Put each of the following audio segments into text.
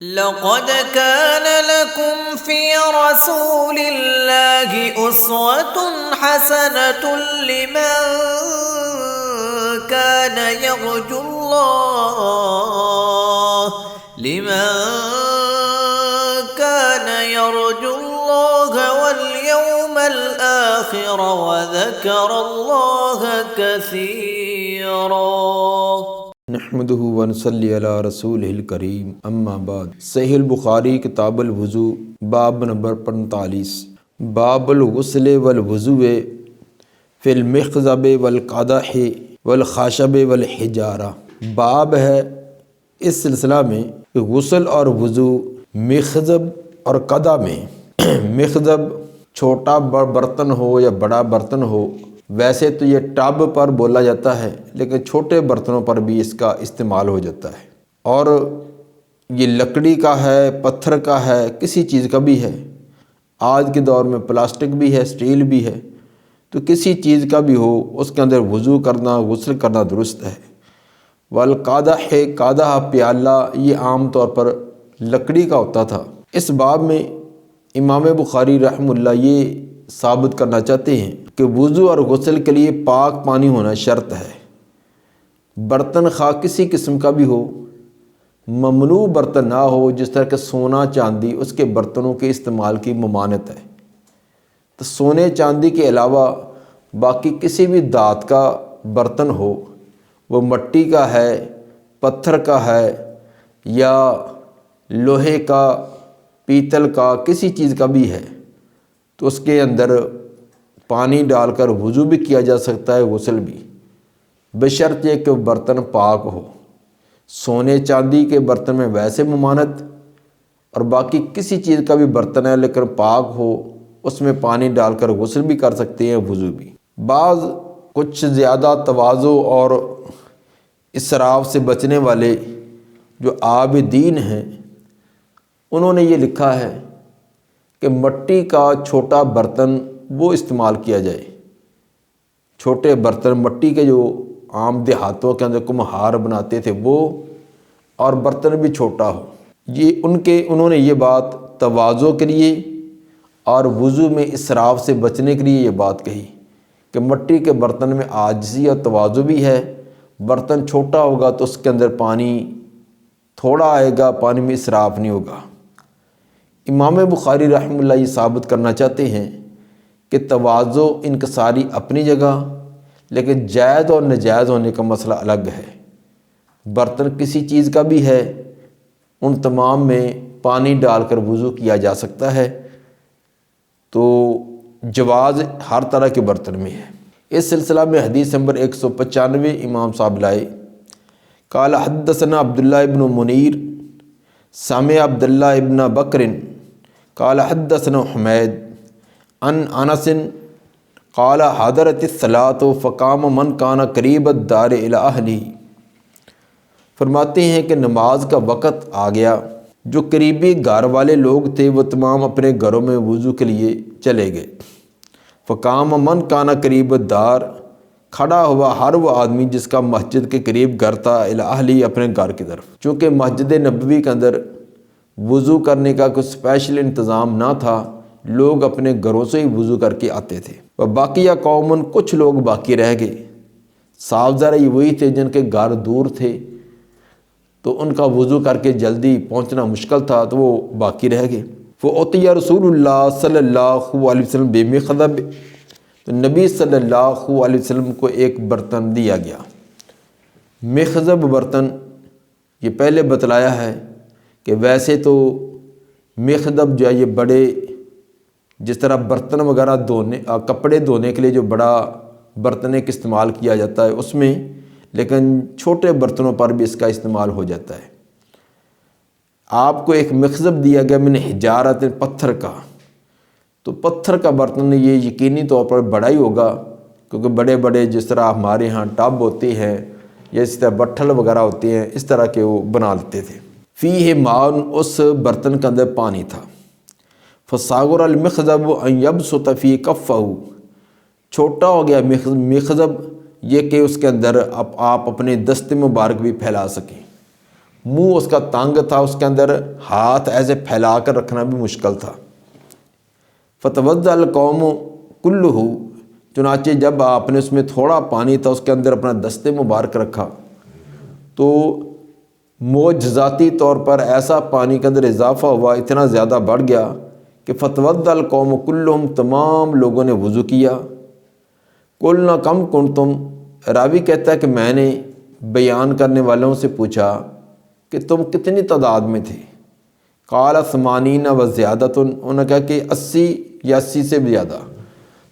لقد كان لكم في رسول الله أسوة حسنة لمن كان يرجو الله واليوم الآخر وذكر الله كثيرا۔ نحمده ونصلی علی رسولہ الکریم، اما بعد۔ صحیح البخاری کتاب الوضو باب نمبر 45، باب الغسل والوضوء فی المخضب والقدح والخشب والحجارہ۔ باب ہے اس سلسلہ میں کہ غسل اور وضو مخضب اور قدح میں۔ مخضب چھوٹا برتن ہو یا بڑا برتن ہو، ویسے تو یہ ٹب پر بولا جاتا ہے، لیکن چھوٹے برتنوں پر بھی اس کا استعمال ہو جاتا ہے، اور یہ لکڑی کا ہے، پتھر کا ہے، کسی چیز کا بھی ہے۔ آج کے دور میں پلاسٹک بھی ہے، اسٹیل بھی ہے، تو کسی چیز کا بھی ہو اس کے اندر وضو کرنا، غسل کرنا درست ہے۔ والقادح، قادح پیالہ، یہ عام طور پر لکڑی کا ہوتا تھا۔ اس باب میں امام بخاری رحمہ اللہ یہ ثابت کرنا چاہتے ہیں کہ وضو اور غسل کے لیے پاک پانی ہونا شرط ہے۔ برتن خواہ کسی قسم کا بھی ہو، ممنوع برتن نہ ہو، جس طرح کہ سونا چاندی، اس کے برتنوں کے استعمال کی ممانعت ہے۔ تو سونے چاندی کے علاوہ باقی کسی بھی دھات کا برتن ہو، وہ مٹی کا ہے، پتھر کا ہے، یا لوہے کا، پیتل کا، کسی چیز کا بھی ہے، تو اس کے اندر پانی ڈال کر وضو بھی کیا جا سکتا ہے، غسل بھی، بشرط یہ کہ برتن پاک ہو۔ سونے چاندی کے برتن میں ویسے ممانعت، اور باقی کسی چیز کا بھی برتن ہے لیکن پاک ہو، اس میں پانی ڈال کر غسل بھی کر سکتے ہیں، وضو بھی۔ بعض کچھ زیادہ تواضع اور اسراف سے بچنے والے جو عابدین ہیں، انہوں نے یہ لکھا ہے کہ مٹی کا چھوٹا برتن وہ استعمال کیا جائے۔ چھوٹے برتن مٹی کے جو عام دیہاتوں کے اندر کمہار بناتے تھے وہ، اور برتن بھی چھوٹا ہو۔ یہ انہوں نے یہ بات تواضع کے لیے اور وضو میں اسراف سے بچنے کے لیے یہ بات کہی کہ مٹی کے برتن میں عاجزی اور تواضع بھی ہے۔ برتن چھوٹا ہوگا تو اس کے اندر پانی تھوڑا آئے گا، پانی میں اسراف نہیں ہوگا۔ امام بخاری رحمہ اللہ یہ ثابت کرنا چاہتے ہیں کہ تواضع انکساری اپنی جگہ، لیکن جائز اور ناجائز ہونے کا مسئلہ الگ ہے۔ برتن کسی چیز کا بھی ہے، ان تمام میں پانی ڈال کر وضو کیا جا سکتا ہے، تو جواز ہر طرح کے برتن میں ہے۔ اس سلسلہ میں حدیث نمبر 195 امام صاحب لائے، قال حدثنا عبداللہ ابن منیر سمع عبداللہ ابن بکر قال حدثنا حمید عن انس قال حضرت الصلاۃ فقام من کان قریب الدار الی اہلہ۔ فرماتے ہیں کہ نماز کا وقت آ گیا، جو قریبی گھر والے لوگ تھے وہ تمام اپنے گھروں میں وضو کے لیے چلے گئے۔ فقام من کان قریب الدار، کھڑا ہوا ہر وہ آدمی جس کا مسجد کے قریب گھر تھا، الی اہلہ، اپنے گھر کی طرف۔ چونکہ مسجد نبوی کے اندر وضو کرنے کا کوئی اسپیشل انتظام نہ تھا، لوگ اپنے گھروں سے ہی وضو کر کے آتے تھے۔ وبقیہ قوم، کچھ لوگ باقی رہ گئے۔ صاف ظاہر یہ وہی تھے جن کے گھر دور تھے، تو ان کا وضو کر کے جلدی پہنچنا مشکل تھا، تو وہ باقی رہ گئے۔ فأتی رسول اللہ صلی اللہ علیہ وسلم بمخضب، تو نبی صلی اللہ علیہ وسلم کو ایک برتن دیا گیا۔ مخضب برتن یہ پہلے بتلایا ہے کہ ویسے تو مخضب جو ہے یہ بڑے، جس طرح برتن وغیرہ دھونے، کپڑے دھونے کے لیے جو بڑا برتن ایک استعمال کیا جاتا ہے اس میں، لیکن چھوٹے برتنوں پر بھی اس کا استعمال ہو جاتا ہے۔ آپ کو ایک مخضب دیا گیا من حجارت، پتھر کا، تو پتھر کا برتن یہ یقینی طور پر بڑا ہی ہوگا، کیونکہ بڑے بڑے جس طرح ہمارے ہاں ٹب ہوتے ہیں یا اس طرح بٹھل وغیرہ ہوتے ہیں، اس طرح کے وہ بنا لیتے تھے۔ فیہ ماء، اس برتن کے اندر پانی تھا۔ فصغر المخضب ان یبسط فی کفہ، چھوٹا ہو گیا مخضب یہ کہ اس کے اندر آپ اپنے دست مبارک بھی پھیلا سکیں۔ منہ اس کا تنگ تھا، اس کے اندر ہاتھ ایسے پھیلا کر رکھنا بھی مشکل تھا۔ فتوضأ القوم کلہ، چنانچہ جب آپ نے اس میں تھوڑا پانی تھا اس کے اندر اپنا دست مبارک رکھا تو معجزاتی طور پر ایسا پانی کے اندر اضافہ ہوا، اتنا زیادہ بڑھ گیا کہ فتوضأ القوم کلہم، تمام لوگوں نے وضو کیا۔ قلنا کم کنتم، راوی کہتا ہے کہ میں نے بیان کرنے والوں سے پوچھا کہ تم کتنی تعداد میں تھے؟ قال 80 و زیادۃ، انہوں نے کہا کہ 80 یا 80 سے بھی زیادہ،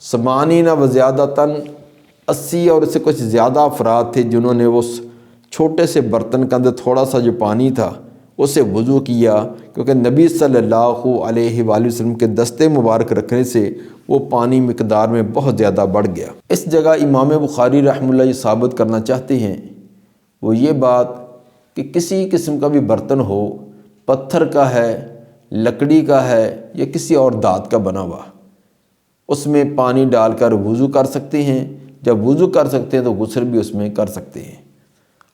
80 و زیادۃ، 80 اور اس سے کچھ زیادہ افراد تھے جنہوں نے اس چھوٹے سے برتن کے اندر تھوڑا سا جو پانی تھا اسے وضو کیا، کیونکہ نبی صلی اللہ علیہ وآلہ وسلم کے دست مبارک رکھنے سے وہ پانی مقدار میں بہت زیادہ بڑھ گیا۔ اس جگہ امام بخاری رحمہ اللہ یہ ثابت کرنا چاہتے ہیں وہ یہ بات کہ کسی قسم کا بھی برتن ہو، پتھر کا ہے، لکڑی کا ہے یا کسی اور دھات کا بنا ہوا، اس میں پانی ڈال کر وضو کر سکتے ہیں۔ جب وضو کر سکتے ہیں تو غسل بھی اس میں کر سکتے ہیں،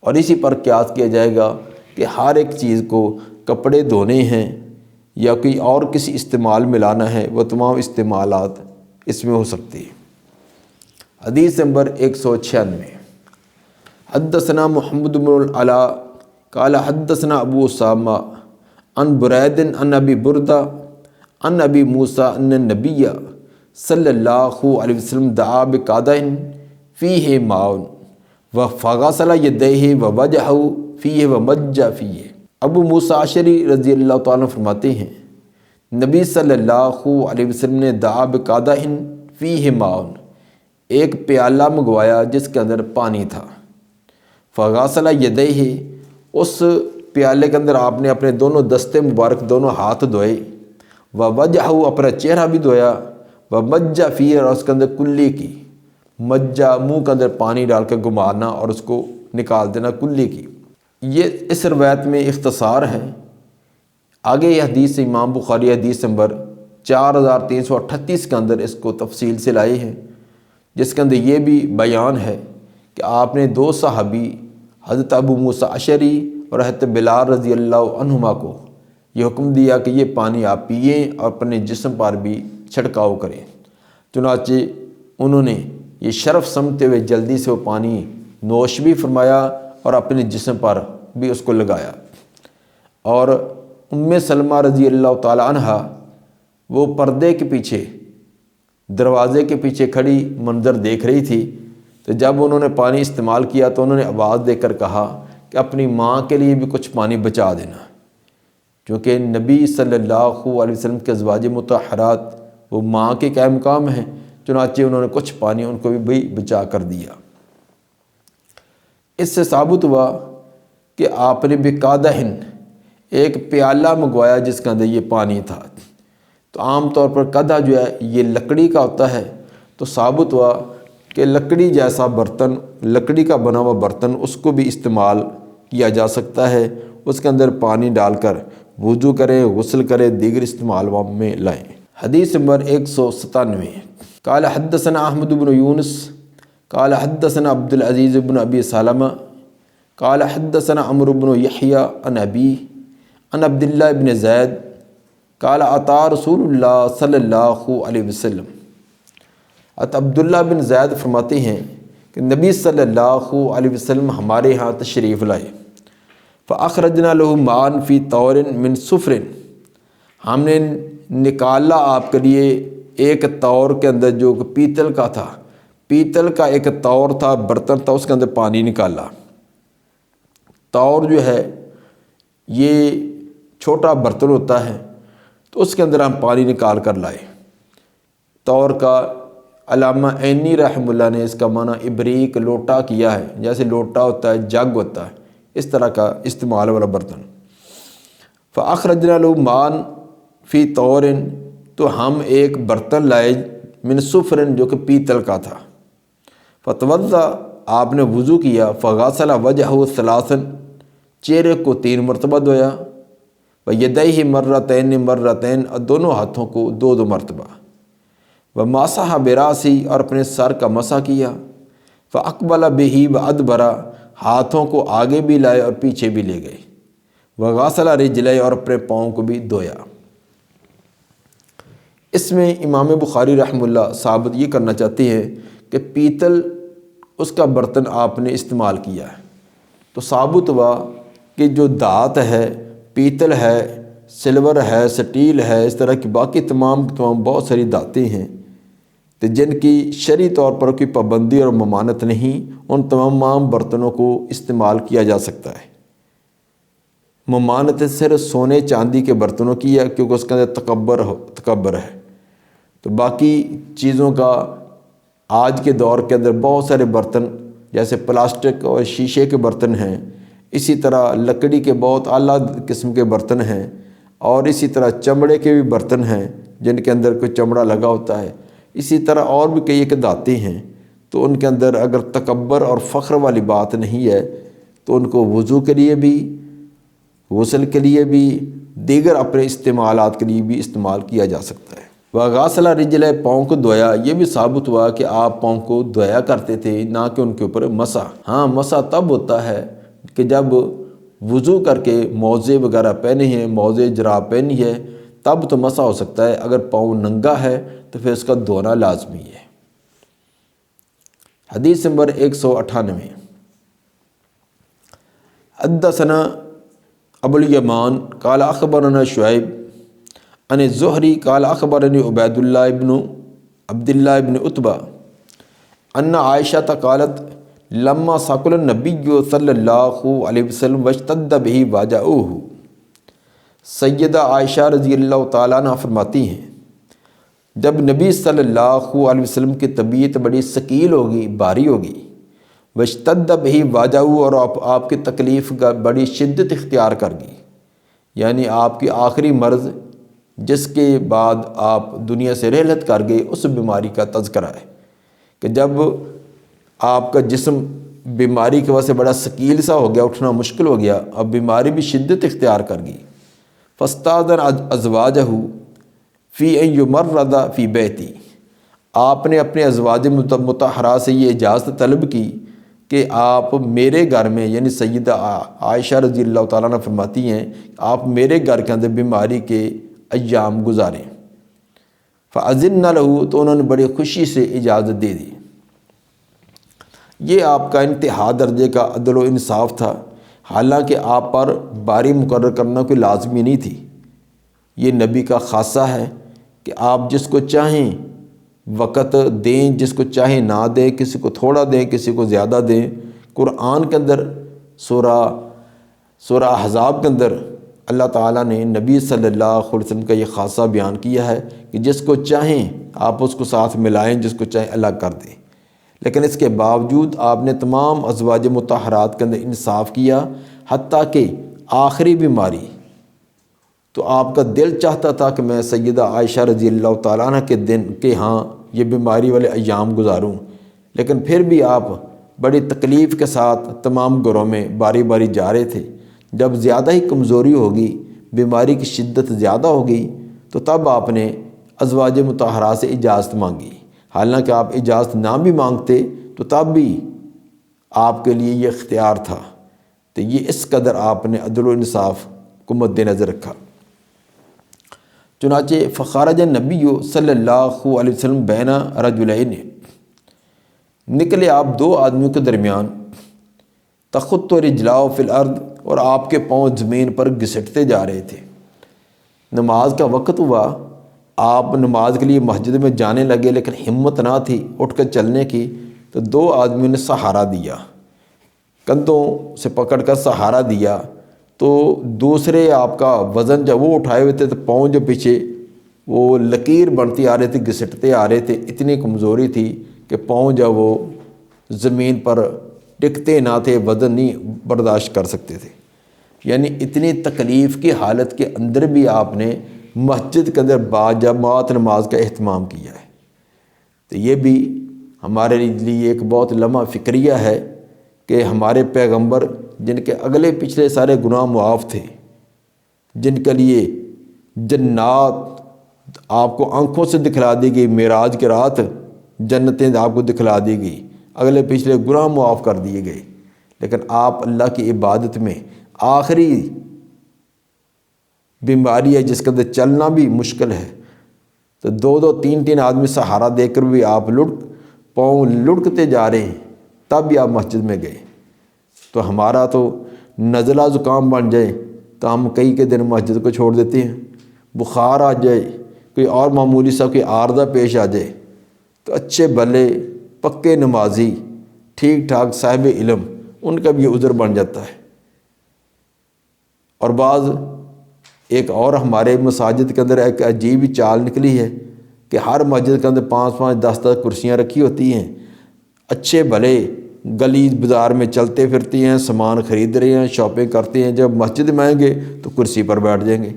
اور اسی پر قیاس کیا جائے گا کہ ہر ایک چیز کو کپڑے دھونے ہیں یا کوئی اور کسی استعمال میں لانا ہے، وہ تمام استعمالات اس میں ہو سکتے ہیں۔ حدیث نمبر 196، حدثنا محمد بن العلاء قال حدثنا ابو اسامہ عن برید عن ابی بردہ عن ابی موسیٰ ان النبی صلی اللہ علیہ وسلم دعا بقدح فیہ ماء وغسل یدیہ ووجہہ فیہ ومج فیہ۔ ابو موسیٰ اشعری رضی اللہ تعالیٰ فرماتے ہیں نبی صلی اللہ علیہ وسلم نے دعا بقدح فیہ ماء، ایک پیالہ منگوایا جس کے اندر پانی تھا، فغسل یدیہ، اس پیالے کے اندر آپ نے اپنے دونوں دستے مبارک، دونوں ہاتھ دھوئے، ووجہہ، اپنا چہرہ بھی دھویا، ومج فیہ، اور اس کے اندر کلی کی، مجہ منہ کے اندر پانی ڈال کے گھمانا اور اس کو نکال دینا، کلی کی۔ یہ اس روایت میں اختصار ہے۔ آگے یہ حدیث امام بخاری حدیث نمبر 4338 کے اندر اس کو تفصیل سے لائے ہیں، جس کے اندر یہ بھی بیان ہے کہ آپ نے 2 صحابی حضرت ابو موسیٰ اشعری اور حضرت بلال رضی اللہ عنہما کو یہ حکم دیا کہ یہ پانی آپ پئیں اور اپنے جسم پر بھی چھڑکاؤ کریں۔ چنانچہ انہوں نے یہ شرف سمجھتے ہوئے جلدی سے وہ پانی نوش بھی فرمایا اور اپنے جسم پر بھی اس کو لگایا۔ اور ام سلمہ رضی اللہ تعالی عنہ وہ پردے کے پیچھے، دروازے کے پیچھے کھڑی منظر دیکھ رہی تھی، تو جب انہوں نے پانی استعمال کیا تو انہوں نے آواز دے کر کہا کہ اپنی ماں کے لیے بھی کچھ پانی بچا دینا، کیونکہ نبی صلی اللہ علیہ وسلم کے ازواج مطہرات وہ ماں کے قائم مقام ہیں۔ چنانچہ انہوں نے کچھ پانی ان کو بھی بچا کر دیا۔ اس سے ثابت ہوا کہ آپ نے بقدح، ایک پیالہ منگوایا جس کے اندر یہ پانی تھا۔ تو عام طور پر قدح جو ہے یہ لکڑی کا ہوتا ہے، تو ثابت ہوا کہ لکڑی جیسا برتن، لکڑی کا بنا ہوا برتن، اس کو بھی استعمال کیا جا سکتا ہے، اس کے اندر پانی ڈال کر وضو کریں، غسل کریں، دیگر استعمال میں لائیں۔ حدیث نمبر 197، قال حدثنا احمد بن یونس قال حدثنا عبد العزیز بن ابی سلمہ قال حدثنا عمرو بن یحییٰ عن ابی عن عبداللہ بن زید قال اتی رسول اللہ صلی اللہ علیہ وسلم۔ عبداللہ بن زید فرماتے ہیں کہ نبی صلی اللہ علیہ وسلم ہمارے ہاں تشریف لائے، فاخرجنا له ماء فی طور من صفر، ہم نے نکالا آپ کے لیے ایک طور کے اندر جو کہ پیتل کا تھا، پیتل کا ایک طور تھا، برتن تھا، اس کے اندر پانی نکالا۔ طور جو ہے یہ چھوٹا برتن ہوتا ہے، تو اس کے اندر ہم پانی نکال کر لائے۔ طور کا علامہ عینی رحمہ اللہ نے اس کا معنی ابریق، لوٹا کیا ہے، جیسے لوٹا ہوتا ہے، جگ ہوتا ہے، اس طرح کا استعمال والا برتن۔ فاخرجنا له ماء فی طور، تو ہم ایک برتن لائے من صفر جو کہ پیتل کا تھا، فتوضا، آپ نے وضو کیا، فغسل وجہہ ثلاثا، چہرے کو 3 مرتبہ دھویا، ویدیہ مرتین مرتین، اور دونوں ہاتھوں کو 2 مرتبہ، ومسح براسی، اور اپنے سر کا مسح کیا، فاقبل بہ وادبر، ہاتھوں کو آگے بھی لائے اور پیچھے بھی لے گئے، وغسل رجلے اور اپنے پاؤں کو بھی دھویا۔ اس میں امام بخاری رحمہ اللہ ثابت یہ کرنا چاہتے ہیں کہ پیتل اس کا برتن آپ نے استعمال کیا ہے، تو ثابت ہوا کہ جو دھات ہے، پیتل ہے، سلور ہے، سٹیل ہے، اس طرح کی باقی تمام بہت ساری دھاتیں ہیں تو جن کی شرعی طور پر کوئی پابندی اور ممانعت نہیں، ان تمام برتنوں کو استعمال کیا جا سکتا ہے۔ ممانعت صرف سونے چاندی کے برتنوں کی ہے کیونکہ اس کے اندر تکبر ہے، تو باقی چیزوں کا آج کے دور کے اندر بہت سارے برتن جیسے پلاسٹک اور شیشے کے برتن ہیں، اسی طرح لکڑی کے بہت اعلیٰ قسم کے برتن ہیں، اور اسی طرح چمڑے کے بھی برتن ہیں جن کے اندر کوئی چمڑا لگا ہوتا ہے، اسی طرح اور بھی کئی ایک دھاتیں ہیں، تو ان کے اندر اگر تکبر اور فخر والی بات نہیں ہے تو ان کو وضو کے لیے بھی، غسل کے لیے بھی، دیگر اپنے استعمالات کے لیے بھی استعمال کیا جا سکتا ہے۔ وغسل رجلے، پاؤں کو دھویا، یہ بھی ثابت ہوا کہ آپ پاؤں کو دھویا کرتے تھے، نہ کہ ان کے اوپر مسح۔ ہاں، مسح تب ہوتا ہے کہ جب وضو کر کے موزے وغیرہ پہنے ہیں، موزے جراب پہنی ہے، تب تو مسح ہو سکتا ہے۔ اگر پاؤں ننگا ہے تو پھر اس کا دھونا لازمی ہے۔ حدیث نمبر 198۔ حدثنا ابو الیمان قال اخبرنا شعیب عن الزہری قال اخبرنی عبید اللہ ابن عبداللہ ابن عتبہ ان عائشہ قالت لما ثقل النبی صلی اللہ علیہ وسلم واشتد به وجعه، سیدہ عائشہ رضی اللہ تعالیٰ عنہ فرماتی ہیں جب نبی صلی اللہ علیہ وسلم کی طبیعت بڑی ثقیل ہوگی، بھاری ہوگی، واشتد به وجعه، اور آپ کی تکلیف بڑی شدت اختیار کر گئی، یعنی آپ کی آخری مرض جس کے بعد آپ دنیا سے رحلت کر گئے، اس بیماری کا تذکرہ ہے کہ جب آپ کا جسم بیماری کی وجہ سے بڑا ثقیل سا ہو گیا، اٹھنا مشکل ہو گیا، اب بیماری بھی شدت اختیار کر گئی۔ فاستاذن ازواجہ فی ان یمرض فی بیتی، آپ نے اپنے ازواج مطہرات سے یہ اجازت طلب کی کہ آپ میرے گھر میں، یعنی سیدہ عائشہ رضی اللہ تعالیٰ عنہ فرماتی ہیں آپ میرے گھر کے اندر بیماری کے ایام گزاریں۔ فأذن لہ، تو انہوں نے بڑی خوشی سے اجازت دے دی۔ یہ آپ کا انتہا درجے کا عدل و انصاف تھا، حالانکہ آپ پر باری مقرر کرنا کوئی لازمی نہیں تھی۔ یہ نبی کا خاصہ ہے کہ آپ جس کو چاہیں وقت دیں، جس کو چاہیں نہ دیں، کسی کو تھوڑا دیں، کسی کو زیادہ دیں۔ قرآن کے اندر سورہ احزاب کے اندر اللہ تعالیٰ نے نبی صلی اللہ علیہ وسلم کا یہ خاصہ بیان کیا ہے کہ جس کو چاہیں آپ اس کو ساتھ ملائیں، جس کو چاہیں الگ کر دیں، لیکن اس کے باوجود آپ نے تمام ازواج مطہرات کے اندر انصاف کیا، حتیٰ کہ آخری بیماری تو آپ کا دل چاہتا تھا کہ میں سیدہ عائشہ رضی اللہ تعالیٰ عنہ کے دن کے ہاں یہ بیماری والے ایام گزاروں، لیکن پھر بھی آپ بڑی تکلیف کے ساتھ تمام گھروں میں باری باری جا رہے تھے۔ جب زیادہ ہی کمزوری ہوگی، بیماری کی شدت زیادہ ہوگی، تو تب آپ نے ازواج مطہرات سے اجازت مانگی، حالانکہ آپ اجازت نہ بھی مانگتے تو تب بھی آپ کے لیے یہ اختیار تھا۔ تو یہ اس قدر آپ نے عدل و انصاف کو مد نظر رکھا۔ چنانچہ فخرج النبی صلی اللہ علیہ وسلم بین رجلین، نکلے آپ دو آدمیوں کے درمیان، تخط رجلاہ فی الارض، اور آپ کے پاؤں زمین پر گھسٹتے جا رہے تھے۔ نماز کا وقت ہوا، آپ نماز کے لیے مسجد میں جانے لگے، لیکن ہمت نہ تھی اٹھ کر چلنے کی، تو دو آدمیوں نے سہارا دیا، کندھوں سے پکڑ کر سہارا دیا، تو دوسرے آپ کا وزن جب وہ اٹھائے ہوئے تھے تو پاؤں جو پیچھے وہ لکیر بنتی آ رہے تھے، گھسٹتے آ رہے تھے، اتنی کمزوری تھی کہ پاؤں جب وہ زمین پر ٹکتے نہ تھے، وزن نہیں برداشت کر سکتے تھے، یعنی اتنی تکلیف کی حالت کے اندر بھی آپ نے مسجد کے اندر باجماعت نماز کا اہتمام کیا ہے۔ تو یہ بھی ہمارے لیے ایک بہت لمحہ فکریہ ہے کہ ہمارے پیغمبر جن کے اگلے پچھلے سارے گناہ معاف تھے، جن کے لیے جنات آپ کو آنکھوں سے دکھلا دی گئی، معراج کی رات جنتیں آپ کو دکھلا دی گئی، اگلے پچھلے گناہ معاف کر دیے گئے، لیکن آپ اللہ کی عبادت میں آخری بیماری ہے جس کے اندر چلنا بھی مشکل ہے، تو 2 3 آدمی سہارا دے کر بھی آپ پاؤں لڑکتے جا رہے ہیں، تب بھی آپ مسجد میں گئے۔ تو ہمارا تو نزلہ زکام بن جائے تو ہم کئی کے دن مسجد کو چھوڑ دیتے ہیں، بخار آ جائے، کوئی اور معمولی سا کوئی عارضہ پیش آ جائے تو اچھے بھلے پکے نمازی ٹھیک ٹھاک صاحب علم ان کا بھی عذر بن جاتا ہے۔ اور بعض ایک اور ہمارے مساجد کے اندر ایک عجیب چال نکلی ہے کہ ہر مسجد کے اندر 5 10 کرسیاں رکھی ہوتی ہیں، اچھے بھلے گلی بازار میں چلتے پھرتے ہیں، سامان خرید رہے ہیں، شاپنگ کرتے ہیں، جب مسجد میں آئیں گے تو کرسی پر بیٹھ جائیں گے۔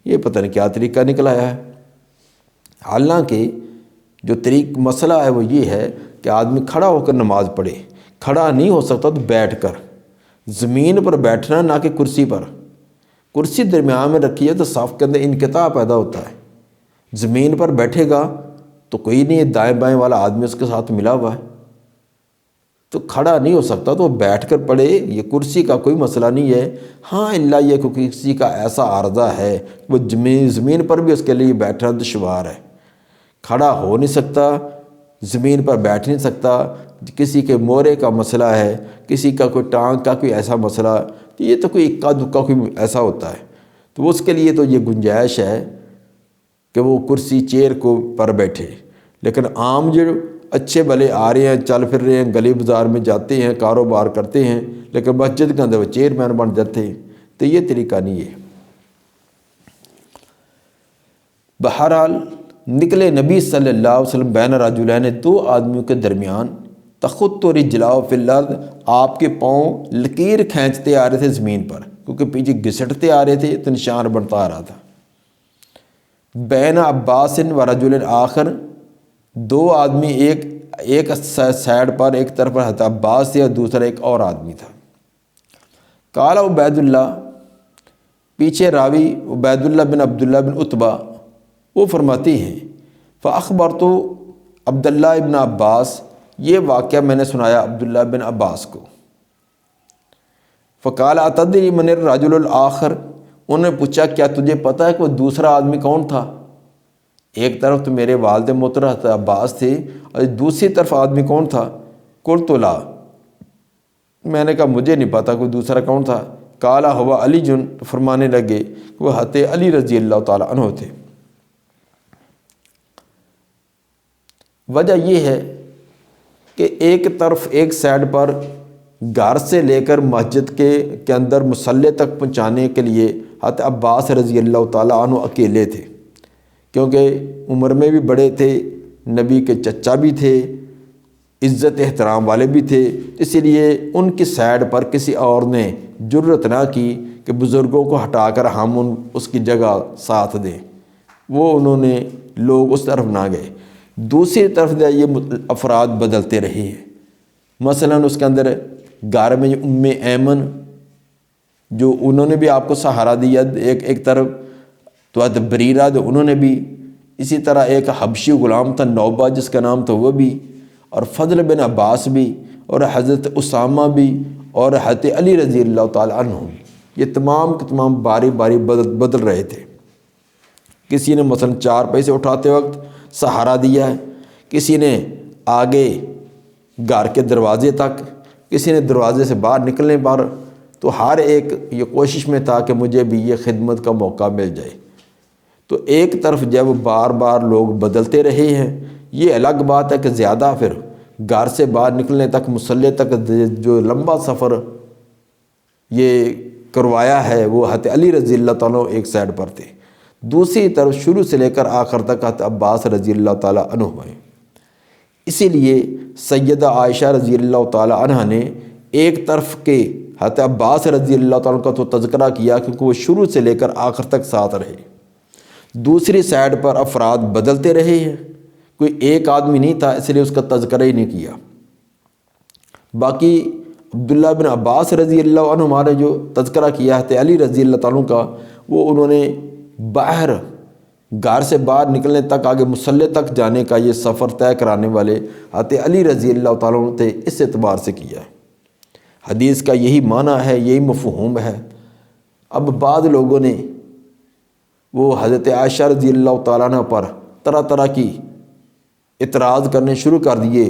یہ پتہ نہیں کیا طریقہ نکل آیا ہے۔ حالانکہ جو مسئلہ ہے وہ یہ ہے کہ آدمی کھڑا ہو کر نماز پڑھے، کھڑا نہیں ہو سکتا تو بیٹھ کر، زمین پر بیٹھنا نہ کہ کرسی پر۔ کرسی درمیان میں رکھی ہے تو صف کے اندر انقطاع پیدا ہوتا ہے، زمین پر بیٹھے گا تو کوئی نہیں، دائیں بائیں والا آدمی اس کے ساتھ ملا ہوا ہے، تو کھڑا نہیں ہو سکتا تو بیٹھ کر پڑھے۔ یہ کرسی کا کوئی مسئلہ نہیں ہے، ہاں اللہ یہ کہ کسی کا ایسا عارضہ ہے وہ زمین پر بھی اس کے لیے بیٹھنا دشوار ہے، کھڑا ہو نہیں سکتا، زمین پر بیٹھ نہیں سکتا، کسی کے مورے کا مسئلہ ہے، کسی کا کوئی ٹانگ کا کوئی ایسا مسئلہ، تو یہ تو کوئی اکا دکا کوئی ایسا ہوتا ہے، تو اس کے لیے تو یہ گنجائش ہے کہ وہ کرسی چیئر کو پر بیٹھے۔ لیکن عام جو اچھے بھلے آ رہے ہیں، چل پھر رہے ہیں، گلی بازار میں جاتے ہیں، کاروبار کرتے ہیں، لیکن مسجد کے اندر وہ چیئرمین بن جاتے ہیں، تو یہ طریقہ نہیں ہے۔ بہرحال نکلے نبی صلی اللہ علیہ وسلم بین رجلین، 2 آدمیوں کے درمیان، تخط رجلاه فی الارض، آپ کے پاؤں لکیر کھینچتے آ رہے تھے زمین پر، کیونکہ پیچھے گھسٹتے آ رہے تھے تو نشان بنتا آ رہا تھا۔ بین عباس و رجل آخر، 2 آدمی ایک سائڈ پر، ایک طرف پر حضرت عباس تھے اور دوسرا ایک اور آدمی تھا۔ قال عبید اللہ، پیچھے راوی عبید اللہ بن عبداللہ بن عتبہ وہ فرماتے ہیں، فاخبرت عبداللہ ابن عباس، یہ واقعہ میں نے سنایا عبداللہ بن عباس کو۔ فقال اتدری من الرجل الاخر، انہوں نے پوچھا کیا تجھے پتہ ہے کہ وہ دوسرا آدمی کون تھا؟ ایک طرف تو میرے والد محترم حضرت عباس تھے اور دوسری طرف آدمی کون تھا؟ قلت لا، میں نے کہا مجھے نہیں پتا کوئی دوسرا کون تھا۔ قال هو علی جن، فرمانے لگے کہ وہ حضرت علی رضی اللہ تعالی عنہ تھے۔ وجہ یہ ہے کہ ایک طرف ایک سائڈ پر گھر سے لے کر مسجد کے اندر مصلی تک پہنچانے کے لیے حضرت عباس رضی اللہ تعالیٰ عنہ اکیلے تھے، کیونکہ عمر میں بھی بڑے تھے، نبی کے چچا بھی تھے، عزت احترام والے بھی تھے، اسی لیے ان کی سائڈ پر کسی اور نے جرت نہ کی کہ بزرگوں کو ہٹا کر ہم اس کی جگہ ساتھ دیں، وہ انہوں نے لوگ اس طرف نہ گئے۔ دوسری طرف یہ افراد بدلتے رہے ہیں، مثلا اس کے اندر گھر میں ام ایمن جو انہوں نے بھی آپ کو سہارا دیا ایک طرف، تو حضرت بریرہ جو انہوں نے بھی، اسی طرح ایک حبشی غلام تھا نوبہ جس کا نام تھا وہ بھی، اور فضل بن عباس بھی، اور حضرت اسامہ بھی، اور حضرت علی رضی اللہ تعالی عنہ بھی، یہ تمام کے تمام باری باری بدل رہے تھے۔ کسی نے مثلا 4 پیسے اٹھاتے وقت سہارا دیا ہے، کسی نے آگے گھر کے دروازے تک، کسی نے دروازے سے باہر نکلنے پر، تو ہر ایک یہ کوشش میں تھا کہ مجھے بھی یہ خدمت کا موقع مل جائے۔ تو ایک طرف جب بار بار لوگ بدلتے رہے ہیں، یہ الگ بات ہے کہ زیادہ پھر گھر سے باہر نکلنے تک مصلی تک جو لمبا سفر یہ کروایا ہے وہ حضرت علی رضی اللہ تعالیٰ ایک سائڈ پر تھے، دوسری طرف شروع سے لے کر آخر تک حضرت عباس رضی اللہ تعالیٰ عنہ ہوئے۔ اسی لیے سیدہ عائشہ رضی اللہ تعالیٰ عنہ نے ایک طرف کے حضرت عباس رضی اللہ تعالیٰ کا تو تذکرہ کیا کیونکہ وہ شروع سے لے کر آخر تک ساتھ رہے، دوسری سائڈ پر افراد بدلتے رہے ہیں، کوئی ایک آدمی نہیں تھا اس لیے اس کا تذکرہ ہی نہیں کیا۔ باقی عبداللہ بن عباس رضی اللہ عنہ ہمارے جو تذکرہ کیا ہے علی رضی اللہ تعالیٰ کا، وہ انہوں نے باہر گھر سے باہر نکلنے تک آگے مصلی تک جانے کا یہ سفر طے کرانے والے حضرت علی رضی اللہ تعالیٰ عنہ تھے، اس اعتبار سے کیا ہے۔ حدیث کا یہی معنی ہے، یہی مفہوم ہے۔ اب بعض لوگوں نے وہ حضرت عائشہ رضی اللہ تعالیٰ عنہ پر طرح طرح کی اعتراض کرنے شروع کر دیے.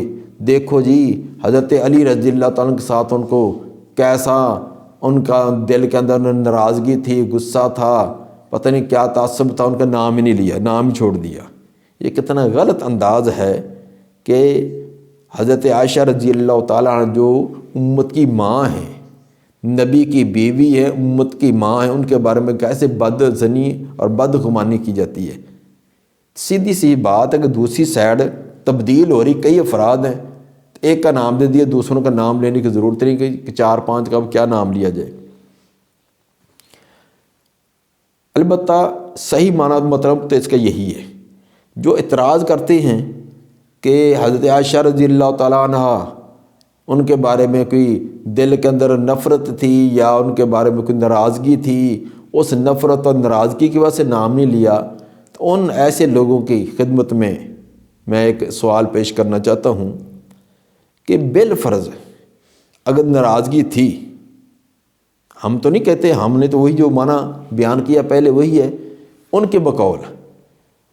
دیکھو جی حضرت علی رضی اللہ تعالیٰ کے ساتھ ان کو کیسا ان کا دل کے اندر ناراضگی تھی، غصہ تھا، پتہ نہیں کیا تعصب تھا، ان کا نام ہی نہیں لیا، نام ہی چھوڑ دیا. یہ کتنا غلط انداز ہے کہ حضرت عائشہ رضی اللہ تعالیٰ عنہ جو امت کی ماں ہیں، نبی کی بیوی ہے، امت کی ماں ہے، ان کے بارے میں کیسے بد زنی اور بدگمانی کی جاتی ہے. سیدھی سی بات ہے کہ دوسری سائڈ تبدیل ہو رہی کئی افراد ہیں، ایک کا نام دے دیا، دوسروں کا نام لینے کی ضرورت نہیں کہ 4-5 کا کیا نام لیا جائے. البتہ صحیح معنی مطلب تو اس کا یہی ہے. جو اعتراض کرتے ہیں کہ حضرت عائشہ رضی اللہ تعالیٰ عنہ ان کے بارے میں کوئی دل کے اندر نفرت تھی یا ان کے بارے میں کوئی ناراضگی تھی، اس نفرت اور ناراضگی کی وجہ سے نام نہیں لیا، تو ان ایسے لوگوں کی خدمت میں ایک سوال پیش کرنا چاہتا ہوں کہ بالفرض اگر ناراضگی تھی، ہم تو نہیں کہتے، ہم نے تو وہی جو معنی بیان کیا پہلے وہی ہے ان کے بقول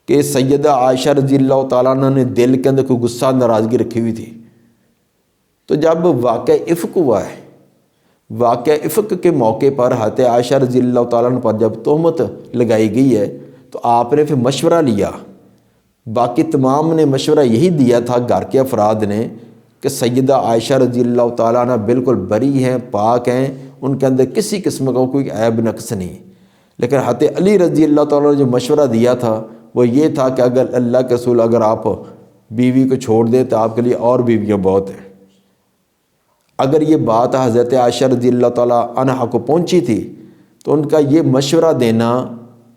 کہ سیدہ عائشہ رضی اللہ تعالیٰ عنہ نے دل کے اندر کوئی غصہ ناراضگی رکھی ہوئی تھی. تو جب واقعہ افک ہوا ہے، واقعہ افک کے موقع پر حضرت عائشہ رضی اللہ تعالیٰ عنہ پر جب تہمت لگائی گئی ہے تو آپ نے پھر مشورہ لیا. باقی تمام نے مشورہ یہی دیا تھا، گھر کے افراد نے، کہ سیدہ عائشہ رضی اللہ تعالیٰ عنہ بالکل بری ہیں، پاک ہیں، ان کے اندر کسی قسم کا کوئی عیب نقص نہیں. لیکن حضرت علی رضی اللہ تعالیٰ نے جو مشورہ دیا تھا وہ یہ تھا کہ اگر اللہ کے رسول اگر آپ بیوی کو چھوڑ دیں تو آپ کے لیے اور بیویاں بہت ہیں. اگر یہ بات حضرت عائشہ رضی اللہ تعالیٰ عنہ کو پہنچی تھی تو ان کا یہ مشورہ دینا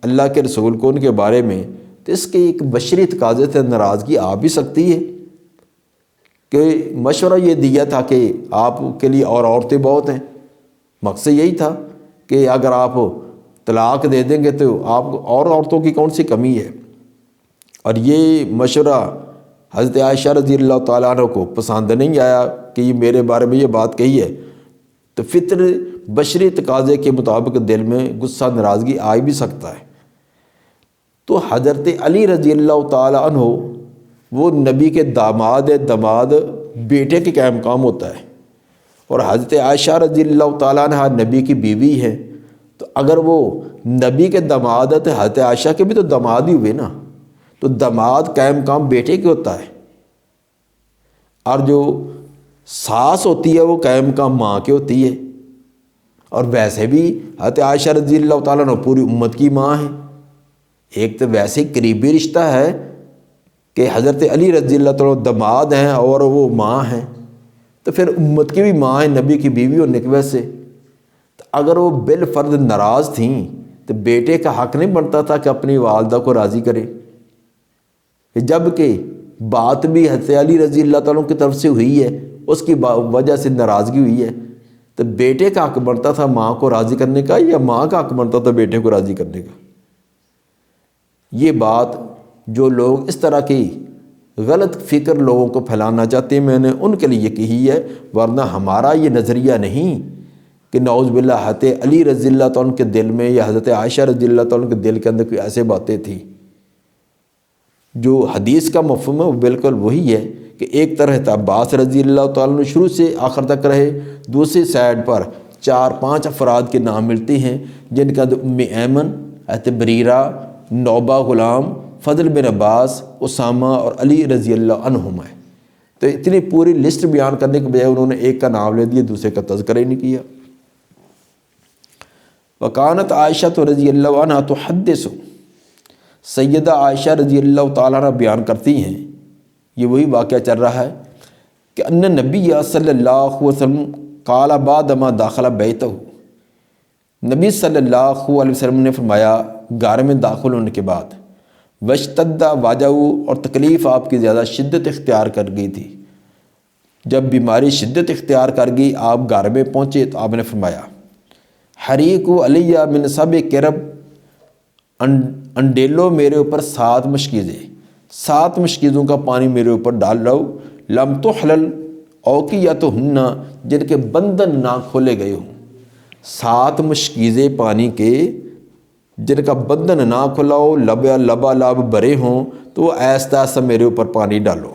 اللہ کے رسول کو ان کے بارے میں، تو اس کے ایک بشری تقاضے سے ناراضگی آ بھی سکتی ہے کہ مشورہ یہ دیا تھا کہ آپ کے لیے اور عورتیں بہت ہیں. مقصد یہی تھا کہ اگر آپ طلاق دے دیں گے تو آپ کو اور عورتوں کی کون سی کمی ہے. اور یہ مشورہ حضرت عائشہ رضی اللہ تعالیٰ عنہ کو پسند نہیں آیا کہ یہ میرے بارے میں یہ بات کہی ہے، تو فطر بشری تقاضے کے مطابق دل میں غصہ ناراضگی آ بھی سکتا ہے. تو حضرت علی رضی اللہ تعالیٰ عنہ وہ نبی کے داماد ہے، داماد بیٹے کے کیا مقام ہوتا ہے، اور حضرت عائشہ رضی اللہ تعالیٰ عنہ نبی کی بیوی ہے. تو اگر وہ نبی کے داماد ہے تو حضرت عائشہ کے بھی تو داماد ہی ہوئے نا. تو داماد قائم مقام بیٹے کے ہوتا ہے، اور جو ساس ہوتی ہے وہ قائم مقام ماں کے ہوتی ہے. اور ویسے بھی حضرت عائشہ رضی اللہ تعالیٰ عنہ پوری امت کی ماں ہے. ایک تو ویسے ہی قریبی رشتہ ہے کہ حضرت علی رضی اللہ تعالیٰ داماد ہیں اور وہ ماں ہیں، تو پھر امت کی بھی ماں ہے نبی کی بیوی ہونے کی وجہ سے. تو اگر وہ بالفرض ناراض تھیں تو بیٹے کا حق نہیں بنتا تھا کہ اپنی والدہ کو راضی کرے، جب کہ بات بھی حضرت علی رضی اللہ تعالیٰ کی طرف سے ہوئی ہے، اس کی وجہ سے ناراضگی ہوئی ہے، تو بیٹے کا حق بنتا تھا ماں کو راضی کرنے کا، یا ماں کا حق بنتا تھا بیٹے کو راضی کرنے کا. یہ بات جو لوگ اس طرح کی غلط فکر لوگوں کو پھیلانا چاہتے ہیں، میں نے ان کے لیے کہی ہے، ورنہ ہمارا یہ نظریہ نہیں کہ نعوذ باللہ حضرت علی رضی اللہ تعالیٰ کے دل میں یا حضرت عائشہ رضی اللہ تعالیٰ کے دل کے اندر کوئی ایسے باتیں تھیں. جو حدیث کا مفہوم ہے وہ بالکل وہی ہے کہ ایک طرح عباس رضی اللہ تعالیٰ نے شروع سے آخر تک رہے، دوسری سائڈ پر 4-5 افراد کے نام ملتے ہیں جن کا ام ایمن، حضرت بریرہ، نوبہ غلام، فضل بن عباس، اسامہ اور علی رضی اللہ عنہم ہے. تو اتنی پوری لسٹ بیان کرنے کے بجائے انہوں نے ایک کا نام لے دیا، دوسرے کا تذکرہ ہی نہیں کیا. وکانت عائشہ رضی اللہ عنہ تحدث، سیدہ عائشہ رضی اللہ تعالیٰ عنہ بیان کرتی ہیں، یہ وہی واقعہ چل رہا ہے کہ ان نبی صلی اللہ علیہ وسلم قال بعد ما داخل بیتہ، نبی صلی اللہ علیہ وسلم نے فرمایا گھر میں داخل ہونے کے بعد، واشتد وجعہ، اور تکلیف آپ کی زیادہ شدت اختیار کر گئی تھی. جب بیماری شدت اختیار کر گئی، آپ گھر میں پہنچے تو آپ نے فرمایا حریق علیہ من سب کرب، انڈیلو میرے اوپر 7 مشکیزیں، 7 مشکیزوں کا پانی میرے اوپر ڈال لو، لم تحلل اوقیتہن، جن کے بندھن نہ کھولے گئے ہوں. 7 مشکیزیں پانی کے جن کا بدن نہ کھلا ہو، لبالب بھرے ہوں، تو وہ ایسا ایسا میرے اوپر پانی ڈالو۔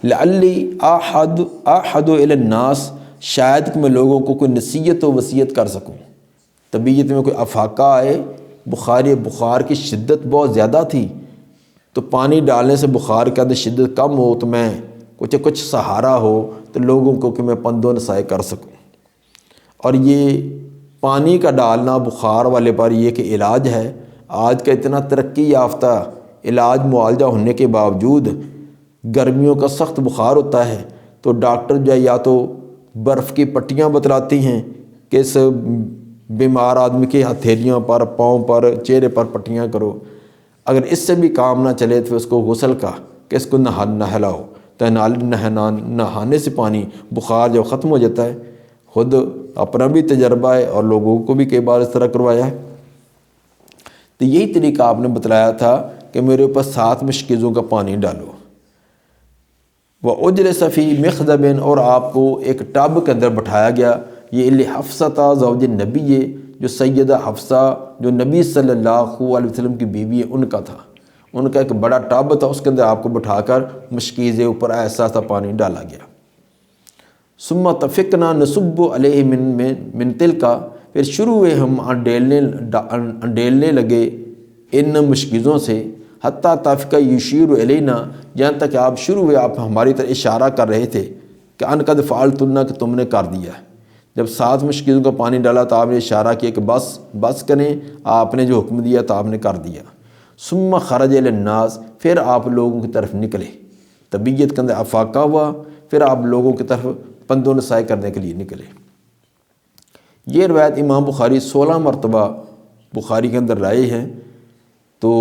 لعلی احد الی الناس، شاید کہ میں لوگوں کو کوئی نصیحت و وصیت کر سکوں۔ طبیعت میں کوئی افاقہ آئے، بخار کی شدت بہت زیادہ تھی، تو پانی ڈالنے سے بخار کے اندر شدت کم ہو تو میں کچھ سہارا ہو تو لوگوں کو کہ میں پند و نصیحت کر سکوں۔ اور یہ پانی کا ڈالنا بخار والے پر یہ کہ علاج ہے۔ آج کا اتنا ترقی یافتہ علاج معالجہ ہونے کے باوجود گرمیوں کا سخت بخار ہوتا ہے تو ڈاکٹر جو ہے یا تو برف کی پٹیاں بتلاتی ہیں کہ اس بیمار آدمی کی ہتھیلیوں پر، پاؤں پر، چہرے پر پٹیاں کرو۔ اگر اس سے بھی کام نہ چلے تو اس کو غسل کا کہ اس کو نہلاؤ، تو نہانے سے پانی بخار جب ختم ہو جاتا ہے۔ خود اپنا بھی تجربہ ہے اور لوگوں کو بھی کئی بار اس طرح کروایا ہے۔ تو یہی طریقہ آپ نے بتلایا تھا کہ میرے اوپر 7 مشکیزوں کا پانی ڈالو۔ وَأُجْلِسَ فِي مِخْضَبٍ، اور آپ کو ایک ٹب کے اندر بٹھایا گیا۔ یہ لحفصہ زوج نبی، جو سیدہ حفصہ جو نبی صلی اللہ علیہ وسلم کی بیوی ہے ان کا تھا، ان کا ایک بڑا ٹب تھا، اس کے اندر آپ کو بٹھا کر مشکیزے اوپر ایسا ایسا پانی ڈالا گیا۔ ثم تفقنا نصب علیہ من تلکا، پھر شروع ہوئے ہم انڈیلنے لگے ان مشکیزوں سے، حتیٰ تفقہ یشیر الینا، یہاں تک کہ آپ شروع ہوئے آپ ہماری طرف اشارہ کر رہے تھے کہ ان قد فعلتن، کہ تم نے کر دیا ہے۔ جب 7 مشکیزوں کا پانی ڈالا تو آپ نے اشارہ کیا کہ بس کریں، آپ نے جو حکم دیا تو آپ نے کر دیا۔ ثم خرج الی الناس، پھر آپ لوگوں کی طرف نکلے، طبیعت کے اندر افاقہ ہوا، پھر آپ لوگوں کی طرف پند و نصیحت کرنے کے لیے نکلے۔ یہ روایت امام بخاری 16 مرتبہ بخاری کے اندر لائے ہیں، تو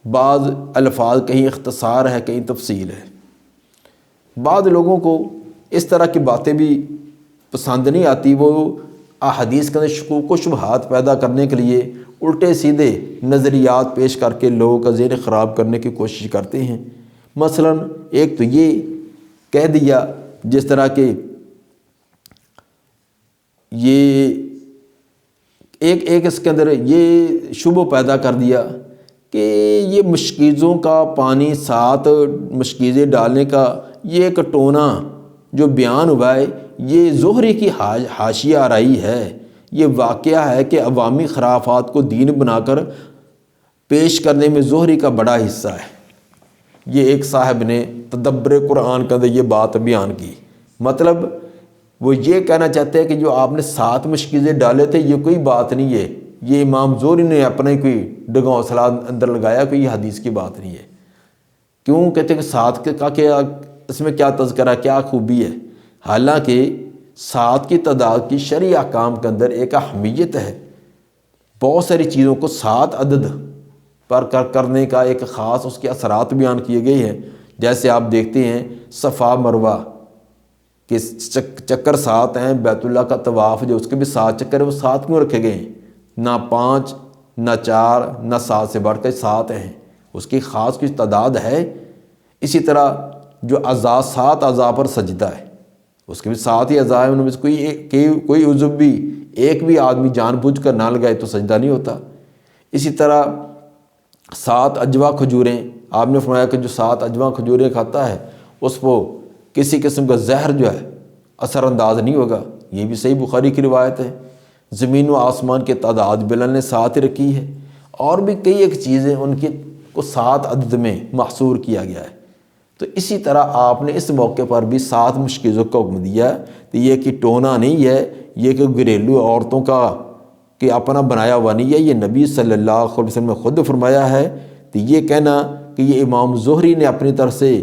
بعض الفاظ کہیں اختصار ہے، کہیں تفصیل ہے۔ بعض لوگوں کو اس طرح کی باتیں بھی پسند نہیں آتی، وہ احادیث کے اندر شکوک و شبہات پیدا کرنے کے لیے الٹے سیدھے نظریات پیش کر کے لوگوں کا ذہن خراب کرنے کی کوشش کرتے ہیں۔ مثلا ایک تو یہ کہہ دیا، جس طرح کہ یہ ایک اس کے اندر یہ شبہ پیدا کر دیا کہ یہ مشکیزوں کا پانی 7 مشکیزیں ڈالنے کا یہ ایک ٹونا جو بیان ہوا ہے، یہ زہری کی حاشیہ آرائی ہے۔ یہ واقعہ ہے کہ عوامی خرافات کو دین بنا کر پیش کرنے میں زہری کا بڑا حصہ ہے۔ یہ ایک صاحب نے تدبر قرآن کے اندر یہ بات بیان کی، مطلب وہ یہ کہنا چاہتے ہیں کہ جو آپ نے 7 مشکیزیں ڈالے تھے یہ کوئی بات نہیں ہے، یہ امام زہری نے اپنے کوئی ڈگونسلہ اندر لگایا، کوئی یہ حدیث کی بات نہیں ہے۔ کیوں کہتے ہیں کہ 7 کا کیا اس میں کیا تذکرہ، کیا خوبی ہے؟ حالانکہ 7 کی تعداد کی شرعی احکام کے اندر ایک اہمیت ہے، بہت ساری چیزوں کو 7 عدد پر کرنے کا ایک خاص اس کے اثرات بیان کیے گئے ہیں۔ جیسے آپ دیکھتے ہیں صفا مروہ کہ چکر 7 ہیں، بیت اللہ کا طواف جو اس کے بھی 7 چکر ہیں، وہ 7 کیوں رکھے گئے ہیں؟ نہ 5 نہ 4 نہ 7 سے بڑھ کر 7 ہیں، اس کی خاص کچھ تعداد ہے۔ اسی طرح جو اعضاء 7 اعضاء پر سجدہ ہے، اس کے بھی 7 ہی اعضاء ہیں، ان میں سے کوئی عضو بھی ایک بھی آدمی جان بوجھ کر نہ لگائے تو سجدہ نہیں ہوتا۔ اسی طرح 7 اجوا کھجوریں، آپ نے فرمایا کہ جو 7 اجوا کھجوریں کھاتا ہے اس کو کسی قسم کا زہر جو ہے اثر انداز نہیں ہوگا، یہ بھی صحیح بخاری کی روایت ہے۔ زمین و آسمان کی تعداد بلال نے 7 رکھی ہے، اور بھی کئی ایک چیزیں ان کی کو 7 عدد میں محصور کیا گیا ہے۔ تو اسی طرح آپ نے اس موقع پر بھی 7 مشکیزوں کا حکم دیا ہے۔ تو یہ کہ ٹونا نہیں ہے، یہ کہ گھریلو عورتوں کا کہ اپنا بنایا ہوا نہیں ہے، یہ نبی صلی اللہ علیہ وسلم نے خود فرمایا ہے۔ تو یہ کہنا کہ یہ امام زہری نے اپنی طرف سے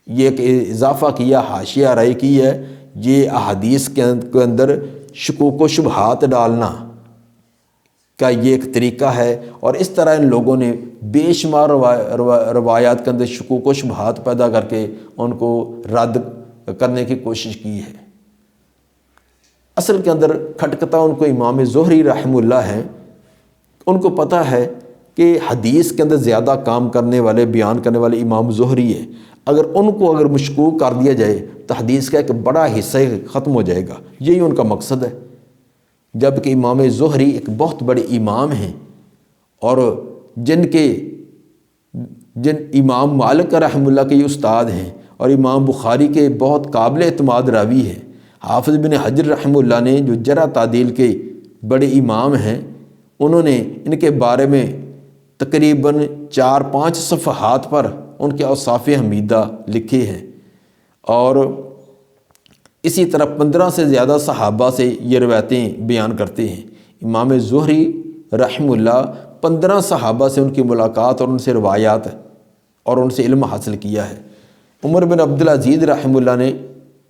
یہ کہ اضافہ کیا، حاشیہ آرائی کی ہے، یہ احادیث کے اندر شکوک و شبہات ڈالنا کا یہ ایک طریقہ ہے۔ اور اس طرح ان لوگوں نے بے شمار روایات کے اندر شکوک و شبہات پیدا کر کے ان کو رد کرنے کی کوشش کی ہے۔ اصل کے اندر کھٹکتا ان کو امام زہری رحمہ اللہ ہے، ان کو پتہ ہے کہ حدیث کے اندر زیادہ کام کرنے والے، بیان کرنے والے امام زہری ہے، اگر ان کو اگر مشکوک کر دیا جائے تو حدیث کا ایک بڑا حصہ ختم ہو جائے گا، یہی ان کا مقصد ہے۔ جبکہ امام زہری ایک بہت بڑے امام ہیں اور جن امام مالک رحمہ اللہ کے یہ استاد ہیں اور امام بخاری کے بہت قابل اعتماد راوی ہیں۔ حافظ بن حجر رحمہ اللہ نے جو جرح تعدیل کے بڑے امام ہیں، انہوں نے ان کے بارے میں تقریباً 4-5 صفحات پر ان کے اوصاف حمیدہ لکھے ہیں، اور اسی طرح 15 سے زیادہ صحابہ سے یہ روایتیں بیان کرتے ہیں۔ امام زہری رحمہ اللہ 15 صحابہ سے ان کی ملاقات اور ان سے روایات اور ان سے علم حاصل کیا ہے۔ عمر بن عبدالعزیز رحمہ اللہ نے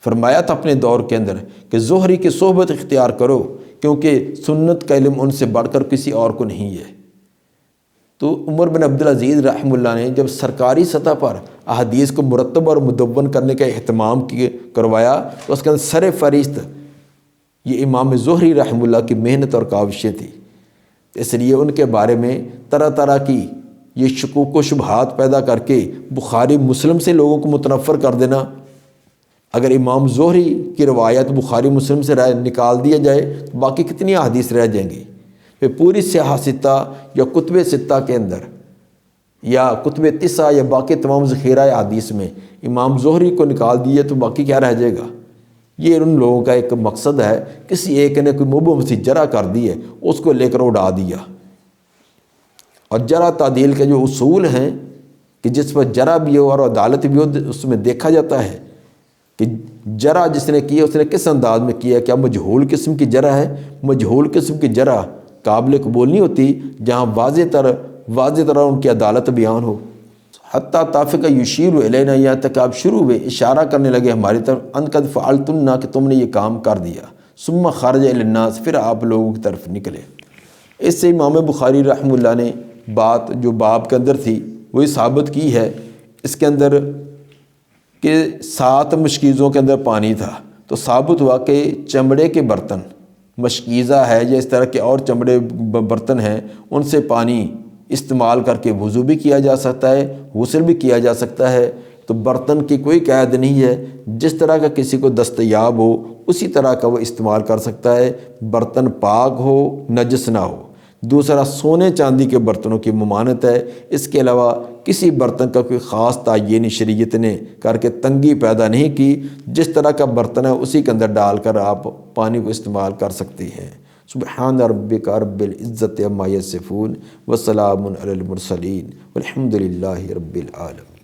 فرمایا تھا اپنے دور کے اندر کہ زہری کی صحبت اختیار کرو، کیونکہ سنت کا علم ان سے بڑھ کر کسی اور کو نہیں ہے۔ تو عمر بن عبدالعزیز رحمہ اللہ نے جب سرکاری سطح پر احادیث کو مرتب اور مدون کرنے کا اہتمام کروایا تو اس کے اندر سر فہرست یہ امام زہری رحمہ اللہ کی محنت اور کاوشیں تھی۔ اس لیے ان کے بارے میں طرح طرح کی یہ شکوک و شبہات پیدا کر کے بخاری مسلم سے لوگوں کو متنفر کر دینا، اگر امام زہری کی روایت بخاری مسلم سے نکال دیا جائے تو باقی کتنی احادیث رہ جائیں گی؟ پھر پوری سیاح ستہ یا کتب ستہ کے اندر یا کتب تسعہ یا باقی تمام ذخیرہ احادیث میں امام زہری کو نکال دیے تو باقی کیا رہ جائے گا؟ یہ ان لوگوں کا ایک مقصد ہے، کسی ایک نے کوئی مبہم سی جرح کر دی ہے، اس کو لے کر اڑا دیا۔ اور جرح تعدیل کے جو اصول ہیں کہ جس پر جرح بھی ہو اور عدالت بھی ہو، اس میں دیکھا جاتا ہے کہ جرح جس نے کی ہے اس نے کس انداز میں کیا ہے۔ کیا مجہول قسم کی جرح ہے؟ مجہول قسم کی جرح قابل قبول نہیں ہوتی جہاں واضح طرح ان کی عدالت بیان ہو۔ حتیٰ تافق یشیر الینا، یہاں تک آپ شروع ہوئے اشارہ کرنے لگے ہماری طرف، ان قد فعلتن، کہ تم نے یہ کام کر دیا، ثم خرج الی الناس، پھر آپ لوگوں کی طرف نکلے۔ اس سے امام بخاری رحمہ اللہ نے بات جو باب کے اندر تھی وہی ثابت کی ہے، اس کے اندر کہ 7 مشکیزوں کے اندر پانی تھا، تو ثابت ہوا کہ چمڑے کے برتن، مشکیزہ ہے یا اس طرح کے اور چمڑے برتن ہیں، ان سے پانی استعمال کر کے وضو بھی کیا جا سکتا ہے، غسل بھی کیا جا سکتا ہے۔ تو برتن کی کوئی قید نہیں ہے، جس طرح کا کسی کو دستیاب ہو اسی طرح کا وہ استعمال کر سکتا ہے، برتن پاک ہو نجس نہ ہو۔ دوسرا، سونے چاندی کے برتنوں کی ممانعت ہے، اس کے علاوہ کسی برتن کا کوئی خاص تعین شریعت نے کر کے تنگی پیدا نہیں کی، جس طرح کا برتن ہے اسی کے اندر ڈال کر آپ پانی کو استعمال کر سکتی ہیں۔ سبحان ربک رب العزت عما یصفون وسلام علی المرسلین والحمد للہ رب العالمین۔